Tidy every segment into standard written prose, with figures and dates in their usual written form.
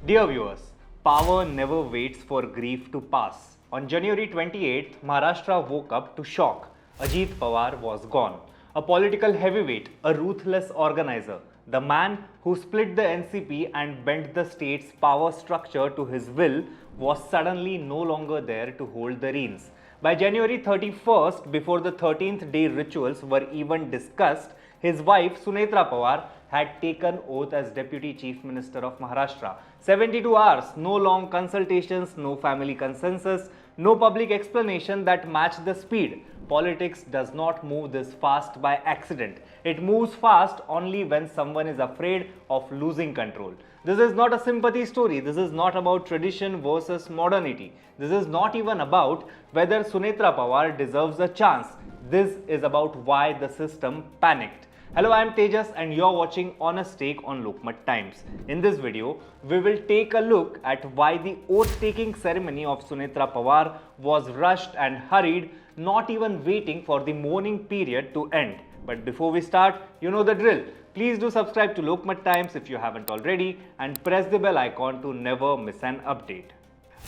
Dear viewers, power never waits for grief to pass. On January 28th, Maharashtra woke up to shock. Ajit Pawar was gone. A political heavyweight, a ruthless organizer, the man who split the NCP and bent the state's power structure to his will was suddenly no longer there to hold the reins. By January 31st, before the 13th day rituals were even discussed, his wife Sunetra Pawar had taken oath as Deputy Chief Minister of Maharashtra. 72 hours, no long consultations, no family consensus, no public explanation that matched the speed. Politics does not move this fast by accident. It moves fast only when someone is afraid of losing control. This is not a sympathy story. This is not about tradition versus modernity. This is not even about whether Sunetra Pawar deserves a chance. This is about why the system panicked. Hello, I am Tejas and you are watching Honest Take on Lokmat Times. In this video, we will take a look at why the oath-taking ceremony of Sunetra Pawar was rushed and hurried, not even waiting for the mourning period to end. But before we start, you know the drill. Please do subscribe to Lokmat Times if you haven't already and press the bell icon to never miss an update.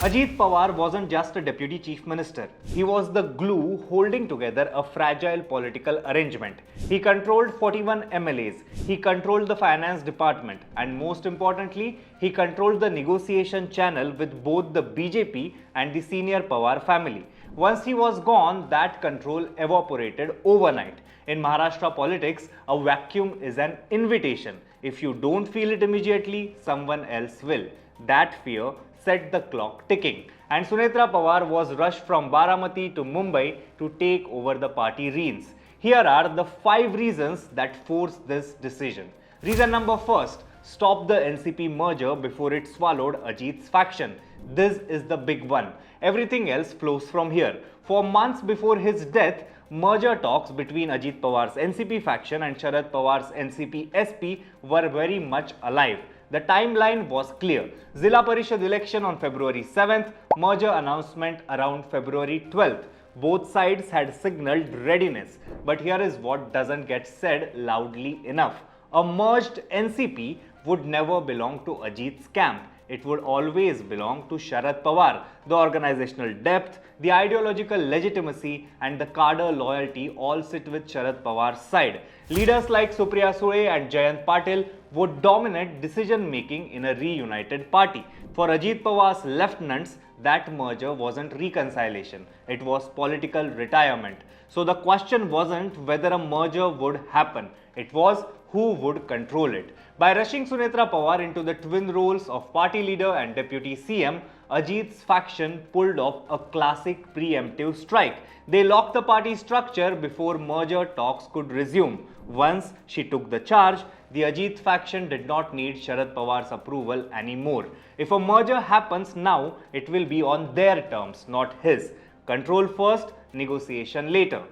Ajit Pawar wasn't just a deputy chief minister. He was the glue holding together a fragile political arrangement. He controlled 41 MLAs. He controlled the finance department. And most importantly, he controlled the negotiation channel with both the BJP and the senior Pawar family. Once he was gone, that control evaporated overnight. In Maharashtra politics, a vacuum is an invitation. If you don't feel it immediately, someone else will. That fear set the clock ticking, and Sunetra Pawar was rushed from Baramati to Mumbai to take over the party reins. Here are the 5 reasons that forced this decision. Reason number first, stop the NCP merger before it swallowed Ajit's faction. This is the big one. Everything else flows from here. For months before his death, merger talks between Ajit Pawar's NCP faction and Sharad Pawar's NCP SP were very much alive. The timeline was clear. Zilla Parishad election on February 7th, merger announcement around February 12th. Both sides had signaled readiness. But here is what doesn't get said loudly enough. A merged NCP would never belong to Ajit's camp. It would always belong to Sharad Pawar. The organizational depth, the ideological legitimacy and the cadre loyalty all sit with Sharad Pawar's side. Leaders like Supriya Sule and Jayant Patel would dominate decision making in a reunited party. For Ajit Pawar's lieutenants, that merger wasn't reconciliation. It was political retirement. So the question wasn't whether a merger would happen. It was who would control it. By rushing Sunetra Pawar into the twin roles of party leader and deputy CM, Ajit's faction pulled off a classic preemptive strike. They locked the party structure before merger talks could resume. Once she took the charge, the Ajit faction did not need Sharad Pawar's approval anymore. If a merger happens now, it will be on their terms, not his. Control first, negotiation later.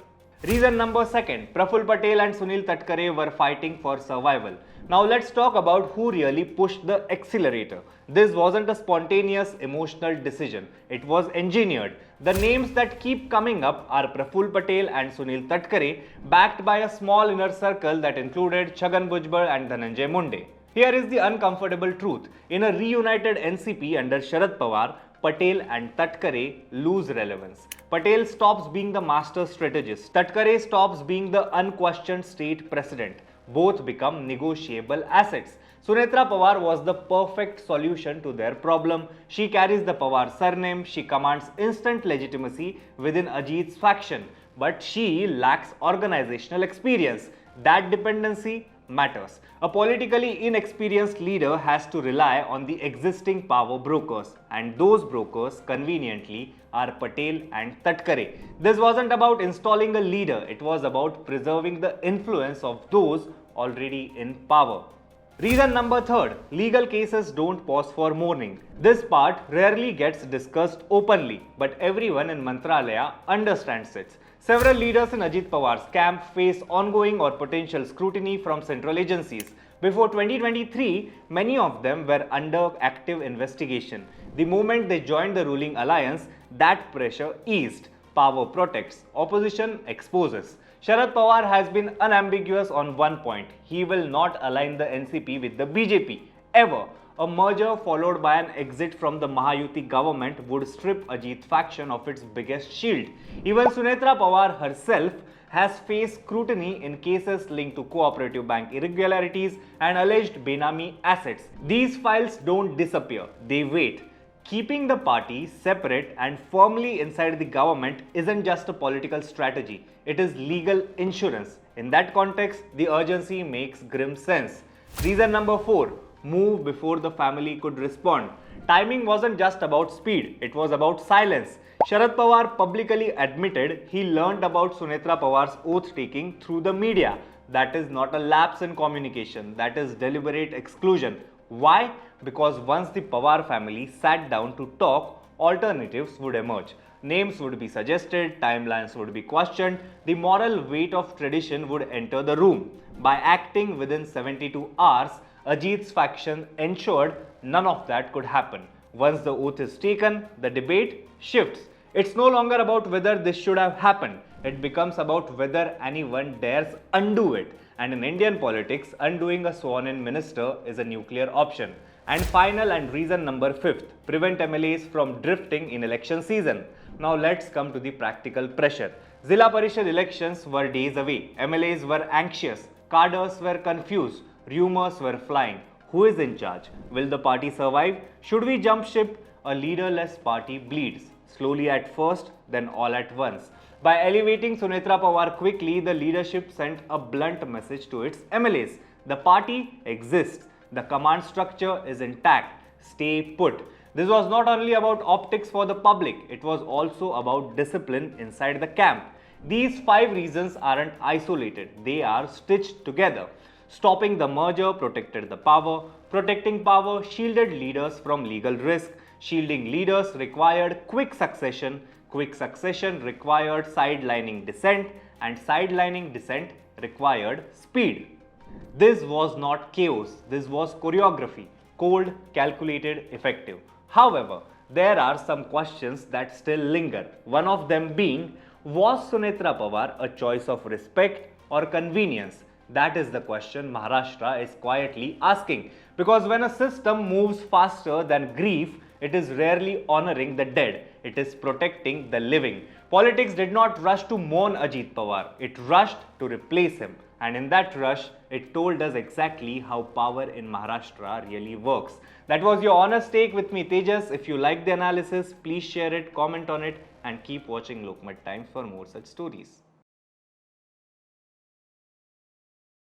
Reason number second, Praful Patel and Sunil Tatkare were fighting for survival. Now let's talk about who really pushed the accelerator. This wasn't a spontaneous emotional decision. It was engineered. The names that keep coming up are Praful Patel and Sunil Tatkare, backed by a small inner circle that included Chhagan Bhujbal and Dhananjay Munde. Here is the uncomfortable truth. In a reunited NCP under Sharad Pawar, Patel and Tatkare lose relevance. Patel stops being the master strategist. Tatkare stops being the unquestioned state president. Both become negotiable assets. Sunetra Pawar was the perfect solution to their problem. She carries the Pawar surname. She commands instant legitimacy within Ajit's faction. But she lacks organizational experience. That dependency matters. A politically inexperienced leader has to rely on the existing power brokers, and those brokers conveniently are Patel and Tatkare. This wasn't about installing a leader, it was about preserving the influence of those already in power. Reason number third, legal cases don't pause for mourning. This part rarely gets discussed openly, but everyone in Mantralaya understands it. Several leaders in Ajit Pawar's camp face ongoing or potential scrutiny from central agencies. Before 2023, many of them were under active investigation. The moment they joined the ruling alliance, that pressure eased. Power protects, opposition exposes. Sharad Pawar has been unambiguous on one point. He will not align the NCP with the BJP, ever. A merger followed by an exit from the Mahayuti government would strip Ajit faction of its biggest shield. Even Sunetra Pawar herself has faced scrutiny in cases linked to cooperative bank irregularities and alleged Benami assets. These files don't disappear, they wait. Keeping the party separate and firmly inside the government isn't just a political strategy, it is legal insurance. In that context, the urgency makes grim sense. Reason number 4, move before the family could respond. Timing wasn't just about speed, it was about silence. Sharad Pawar publicly admitted he learned about Sunetra Pawar's oath taking through the media. That is not a lapse in communication, that is deliberate exclusion. Why? Because once the Pawar family sat down to talk, alternatives would emerge. Names would be suggested, timelines would be questioned, the moral weight of tradition would enter the room. By acting within 72 hours, Ajit's faction ensured none of that could happen. Once the oath is taken, the debate shifts. It's no longer about whether this should have happened. It becomes about whether anyone dares undo it. And in Indian politics, undoing a sworn-in minister is a nuclear option. And final and reason number 5th, prevent MLAs from drifting in election season. Now let's come to the practical pressure. Zilla Parishad elections were days away. MLAs were anxious. Cadres were confused. Rumors were flying. Who is in charge? Will the party survive? Should we jump ship? A leaderless party bleeds. Slowly at first, then all at once. By elevating Sunetra Pawar quickly, the leadership sent a blunt message to its MLAs. The party exists. The command structure is intact. Stay put. This was not only about optics for the public, it was also about discipline inside the camp. These 5 reasons aren't isolated, they are stitched together. Stopping the merger protected the power, protecting power shielded leaders from legal risk, shielding leaders required quick succession required sidelining dissent, and sidelining dissent required speed. This was not chaos, this was choreography, cold, calculated, effective. However, there are some questions that still linger. One of them being, was Sunetra Pawar a choice of respect or convenience? That is the question Maharashtra is quietly asking. Because when a system moves faster than grief, it is rarely honoring the dead, it is protecting the living. Politics did not rush to mourn Ajit Pawar, it rushed to replace him. And in that rush, it told us exactly how power in Maharashtra really works. That was your honest take with me, Tejas. If you like the analysis, please share it, comment on it, and keep watching Lokmat Times for more such stories.